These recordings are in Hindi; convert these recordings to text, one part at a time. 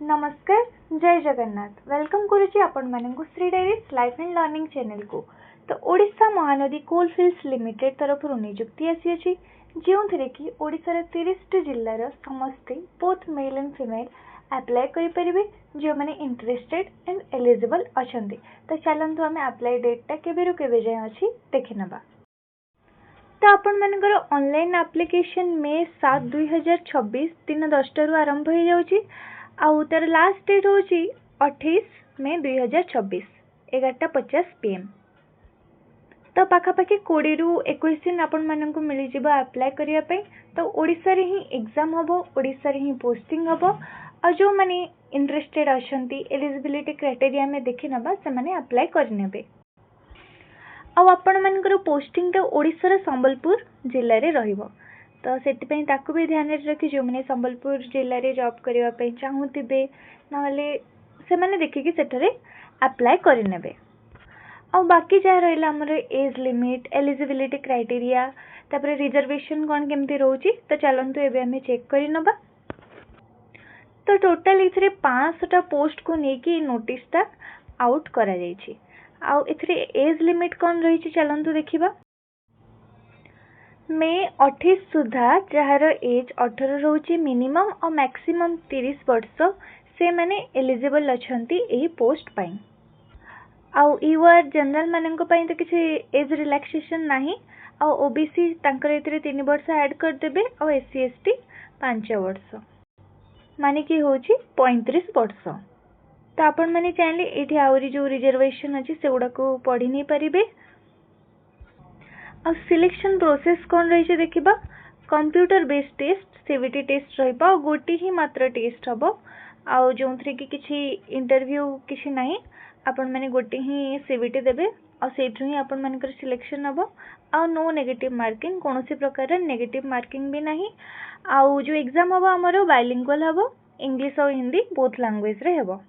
नमस्कार जय जगन्नाथ वेलकम करुच्ची आपण मानक Shri diaries life and learning channel को। तो ओडिशा महानदी कोलफिल्ड्स लिमिटेड तरफ नियुक्ति आसी जो थे कि ओडिशार 30 जिल्लार समस्ते both male and female apply करेंगे जो मैंने इंटरेस्टेड एंड एलिजिबल अच्छा। तो चलतु आम अप्लाई डेटा केवे केवे जाए अच्छी देखी नवा। तो आपण मानकर ऑनलाइन एप्लिकेशन मे 7 2026 दिन 10 आरंभ हो जाऊँगी। आउ तार लास्ट डेट हूँ 28 मे 2026 11:50 PM। तो पाखापाखि 20 ରୁ 21 दिन आपण मानक मिल जाव अप्लाई करने। तो ओडिशा रे ही एग्जाम हम, ओडिशा रे ही पोस्टिंग हम। और जो मैंने इंटरेस्टेड अच्छा एलिजिबिलिटी क्राइटेरिया में देखी नवा से मैंने अप्लाई करने। आपण मानकर पोस्टिंग ओडिशा संबलपुर जिले में रहिबो। तो सेटिपई ताकू भी ध्यान रखी जो मैंने संबलपुर जिले में जॉब करने चाहूबे ना से मैंने देखिकी सेठरे अप्लाई करने। आ बाकी जहाँ रहा आमर एज लिमिट एलिजिबिलिटी क्राइटेरिया तापर रिजर्वेशन कौन केमती रोची। तो चलतु एबे हमें चेक कर नबा। तो टोटाल इथरे 500टा पोस्ट को लेकिन नोटिसटा आउट करा जायछि। आउ इथरे एज लिमिट कौन रही चलतु देखिबा। मे 28 सुधा जार एज 18 रोची मिनिमम और मैक्सिमम 30 वर्ष से माने एलिजिबल अछंती एही पोस्ट पाई। आउ यूआर जनरल मानक तो किसी एज रिलैक्सेशन नहीं। आउ ओबीसी तांकर एतरे 3 वर्ष ऐड कर देबे और एससी एसटी 5 वर्ष माने कि होची 35 वर्ष। तो आपण माने चाहले एठी आउरी जो रिजर्वेशन अछि सेगुडा को पढ़ी नहीं पारिबे। और सिलेक्शन प्रोसेस कौन रही देखिबा। Computer based test CBT test रहिबा और गोटी ही मात्र टेस्ट हबो। आउ जो थरे कि किछि इंटरव्यू किछि नहीं आपण माने गोटी ही सीवीटी देबे और सेठु ही आपण मानकर सिलेक्शन हबो। आउ नो नेगेटिव मार्किंग कोनोसी प्रकार नेगेटिव मार्किंग भी नहीं। आउ जो एग्जाम हबो हमरो बाइलिंगुअल हबो इंग्लिश और हिंदी बोथ लैंग्वेज रे हबो।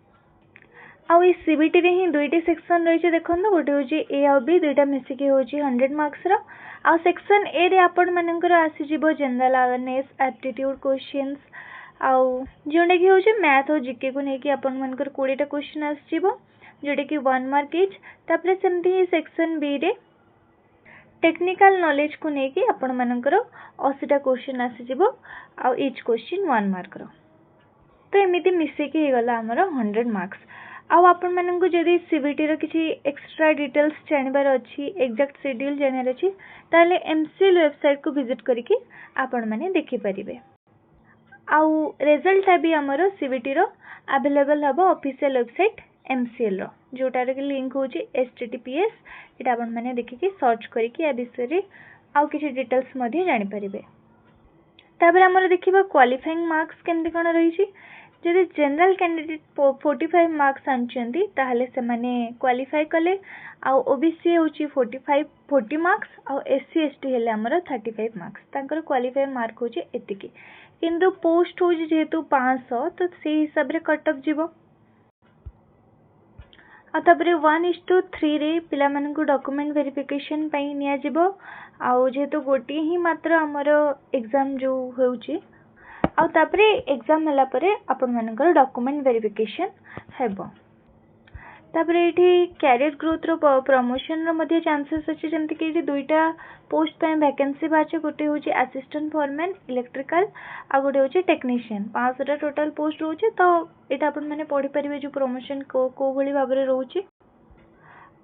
आउ इस सीबीटी रे ही दुईटी सेक्शन रही देखो गोटे हूँ ए आउ बी दुईटा मिसिकी हूँ 100 मार्क्स रो। आउ सेक्शन ए रे आपण मानकर आसीजिवो जनरल अवेयरनेस एप्टीट्यूड क्वेश्चंस आउ जोटा कि हूँ मैथ और जीके को लेकिन आपण मानकर 20टा क्वेश्चन आसीजिवो जोटा कि 1 मार्क इच। तापर सेमती ही सेक्शन बी रे टेक्निकल नॉलेज को लेकिन आपण मानकर 80टा क्वेश्चन आसीजिवो आउ इच क्वेश्चन 1 मार्क रो। तो एमिति मिसिकी ही गला हमर 100 मार्क्स। आउ आपण मानक जदि सीबीटी रो किछि एक्स्ट्रा डिटेल्स जानबार अछि एग्जैक्ट शेड्यूल जानबार अछि ताले एमसीएल वेबसाइट को विजिट करिकि आपण माने देखि परिबे। आउ रिजल्ट भी हमर सीबीटी रो अवेलेबल हबो ऑफिशियल वेबसाइट एमसीएल रो जोटार के लिंक होछि https। एटा आपण माने देखिकि सर्च करिकि आ विषय रे आउ किछि डिटेल्स मध्ये जानि परिबे। तापर हमर देखिबा क्वालिफाइंग मार्क्स केमति कोन रही छी। जदि जनरल कैंडिडेट 45 मार्क्स आनचंती ताहले से माने क्वालिफाई कले। आउ ओबीसी होची 40 मार्क्स आउ एससी एसटी हेले हमर 35 मार्क्स तांकर क्वालिफाई मार्क होची एतिकी। किंतु पोस्ट होची जेहेतु 500 तो से हिसाब रे कट ऑफ जीवो। आ तापरे 1:3 रे पिला मानकु डॉक्यूमेंट वेरिफिकेशन पई निया जीवो। आउ जेहेतु गोटी ही मात्र हमर एग्जाम जो होउची आउ तापरे एग्जाम होला परे आपण मानकर डॉक्यूमेंट वेरिफिकेशन हेबो। तापरे एठी कैरियर ग्रोथ रो प्रमोशन रो मध्ये चांसेस अछि जेमति कि एठी दुईटा पोस्ट पे वैकेंसी बाचे गोटे होची असिस्टेंट फॉरमैन इलेक्ट्रिकल आ गोटे होची टेक्नीशियन 500 टा टोटल पोस्ट होची। तो एटा आपण माने पढी परिबे जो प्रमोशन को भली भाबरे रहउची।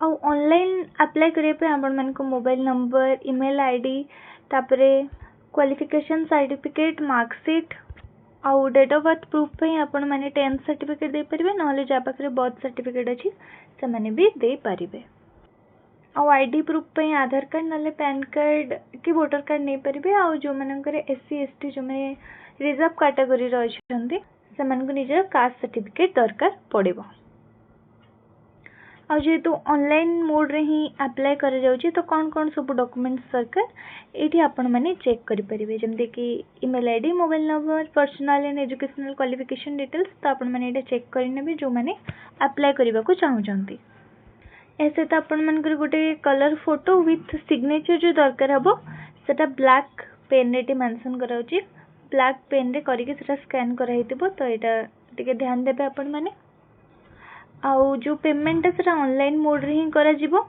आ ऑनलाइन अप्लाई करे पे आपण मानको मोबाइल नंबर ईमेल आईडी तापरे क्वालिफिकेशन सर्टिफिकेट मार्कशीट आउ डेट ऑफ बर्थ प्रूफ पे आपण माने 10th सर्टिफिकेट दे परिबे नहले जा पाखरे बर्थ सर्टिफिकेट अछि से माने भी दे परिबे। आउ आईडी प्रूफ पे आधार कार्ड नहले पैन कार्ड कि वोटर कार्ड नै परिबे। आउ जो मानकर एससी एसटी जो माने रिजर्व कैटेगरी रो अछंती से मानको निजर कास्ट सर्टिफिकेट दरकार पड़िबो। और जेहेतु ऑनलाइन मोड रे ही अप्लाई कर जाउची तो कौन कौन सब डॉक्यूमेंट्स दरकार एठी आपण माने चेक करि परिबे जेमते कि email ID mobile number personal and educational qualification details. तो आपण माने एटा चेक करिने भी जो माने अप्लाई करिबा को चाहउचंती। ऐसे तो आपण मानकर गोटे कलर फोटो विथ सिग्नेचर जो दरकार हबो सेटा ब्लैक पेन रे मेंशन कराउची। ब्लैक पेन रे करिके सेटा स्कैन करा हितबो तो एटा टिके ध्यान देबे आपण माने। आउ जो पेमेंट से ऑनलाइन मोड रे ही करा जिवो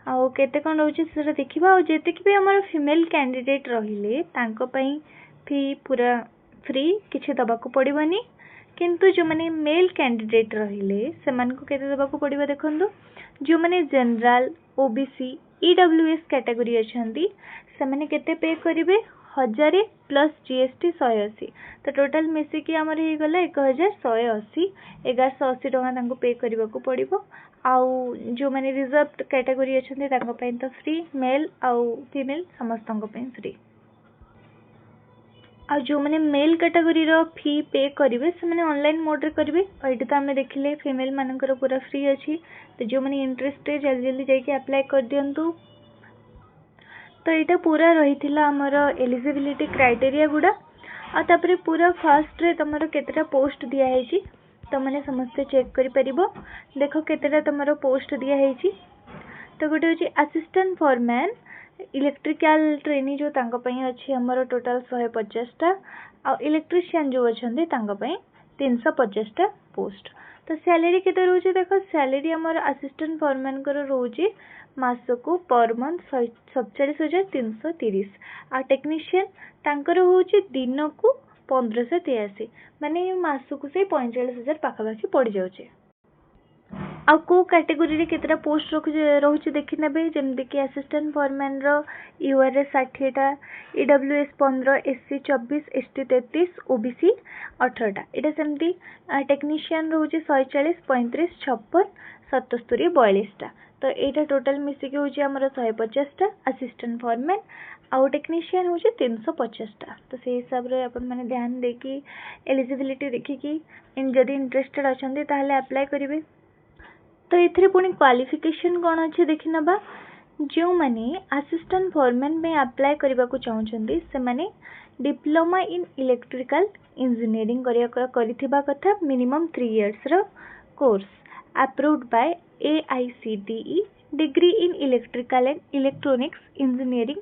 आउ केते कोन रहउछि से देखिबा। आउ जेते कि भी हमर फीमेल कैंडिडेट रहिले तांको पई फी पूरा फ्री किछि दबा को पड़िबनी, किंतु जो माने मेल कैंडिडेट रहिले से मन को केते दबा को पड़िबा देखंतु। जो माने जनरल ओबीसी ईडब्ल्यूएस कैटेगरी अछंती से माने केते पे करिवे 1000 प्लस जीएसटी 180, तो टोटल मिसी कि हमर हे गला 1180 1180 टका तांको पे करबा को पड़िबो। आउ जो माने रिजर्व कैटेगरी अछंती तांको पई तो फ्री, मेल आउ फीमेल समस्तंको पई फ्री। आ जो मैंने मेल कैटेगरी रो फी पे करेंगे से मैंने ऑनलाइन मोड रे करेंगे। और ये तो आम देखिले फीमेल मानकर पूरा फ्री अच्छी, तो जो मैंने इंटरेस्ट जल्दी जल्दी जाके अप्लाई कर दिंतु। तो यहाँ पूरा रही आमर एलिजिबिलिटी क्राइटेरिया गुड़ा आपर पूरा फास्ट रे तुम केतेटा पोस्ट दिखाई तो मैंने समस्ते चेक कर देख केतेटा तुम पोस्ट दिखाई। तो गोटे हूँ असिस्टेंट फॉरमैन इलेक्ट्रिकल ट्रेनी जो तांको पई अछि हमर टोटल 150टा आ इलेक्ट्रिशियन जो अछंती तांको पई 350टा पोस्ट। तो सैलरी केते रहउछि देखो, सैलरी हमर असिस्टेंट फॉरमैन कर रहउछि मासको पर मंथ 47,330 आ टेक्नीशियन तांकर होउछि दिन को 1583, माने मासको से 45,000 पाखापाखि पड़ जाउछि। आ को कैटेगरी रे केतरा पोस्ट रहउछि देखि नेबे, जेमति कि असिस्टेंट फॉरमैन रो यूआरएस 60टा, ईडब्ल्यूएस 15, एससी 24, एसटी 33, ओबीसी 18टा। एटा सेमति टेक्नीशियन रहउछि 140, 35, 56, 77, 42टा। तो एटा टोटल मिसी के होछि हमर 150टा असिस्टेंट फॉरमैन आउ टेक्नीशियन होछि 350टा। तो से हिसाब रे अपन माने ध्यान देकी एलिजिबिलिटी देखि कि जदि इंटरेस्टेड अछंती ताहले अप्लाई करिवे। तो ये पुणी क्वालिफिकेशन कौन अच्छे देखी नबा। जो मैंने असिस्टेंट फॉरमैन में अप्लाई करने को चाहते से माने डिप्लोमा इन इलेक्ट्रिकल इंजीनियरिंग करिथिबा कथा, मिनिमम 3 इयर्स रो course approved by AICTE, degree in electrical and electronics engineering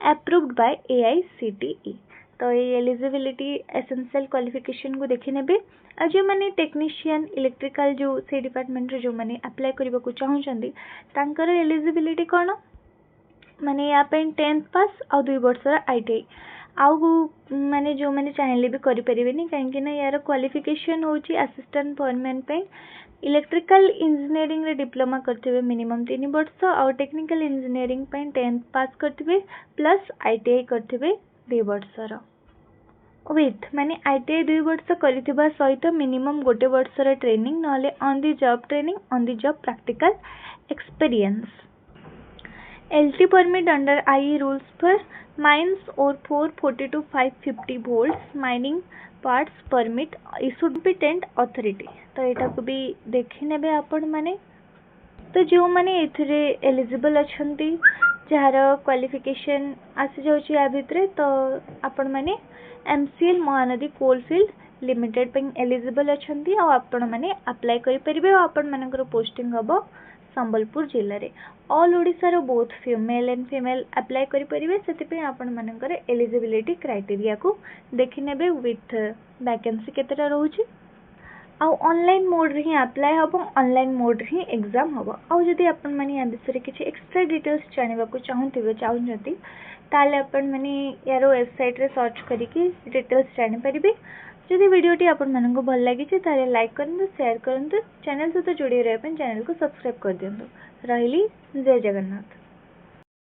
approved by AICTE। तो ये एलिजिबिलिटी एसेंशियल क्वालिफिकेशन को देखि नेबे। आ जो मैंने टेक्नीशियन इलेक्ट्रिकल जो से डिपार्टमेंट जो मैंने अप्लाई करने को चाहते तांकर एलिजिबिलिटी कौन माने या 10th पास आ 2 वर्ष ITI आउ माने जो मैंने चाहेले भी करि परिबेनी, कहीं ना यार क्वालिफिकेशन होची असिस्टेंट फॉरमैन पे इलेक्ट्रिकल इंजीनियरिंग रे डिप्लोमा करथिबे मिनिमम 3 वर्ष और टेक्निकल इंजीनियरिंग पे 10th पास करथिबे प्लस ITI करथिबे 2 वर्ष विथ माने ITI 2 वर्ष करिथिबा सहित मिनिमम 1 वर्ष ट्रेनिंग नले on the job training, on the job practical experience. LT permit under IE rules for mines और 440 to 550 volts mining parts permit issued be tent authority. तो यहाँ को भी देखी नेबे आपण माने। तो जो मैंने एथिरे एलिजिबल अछंती जार क्वालिफिकेशन आसी जाउची आ भितरे, तो आपण माने MCL महानदी कोलफील्ड लिमिटेड पे एलिजिबल अछंती आ आपण माने अप्लाई करि परिबे। आपण मानकर पोस्टिंग हबो संबलपुर जिल्ला रे। ऑल ओडिसा रो both female and female apply करि परिबे, सेति पे आपण मानकर एलिजिबिलिटी क्राइटेरिया को देखि नेबे विथ वैकेंसी केतेटा रहउची। आ ऑनलाइन मोड रे ही अप्लाई हबो, ऑनलाइन मोड रे ही एग्जाम हबो। आ जदि आपण माने या विषय रे किछि एक्स्ट्रा डिटेल्स जानिबा को चाहूंती ताले आपण माने यार वेबसाइट रे सर्च करिकि डिटेल्स जानि परिबे। जदि वीडियोटी आपण माननको भल लागि छै ताले लाइक करंतु, शेयर करंतु, चैनल सहित जोड़ी रहबे चैनल को सब्सक्राइब कर दियंतु। रहिली जय जगन्नाथ।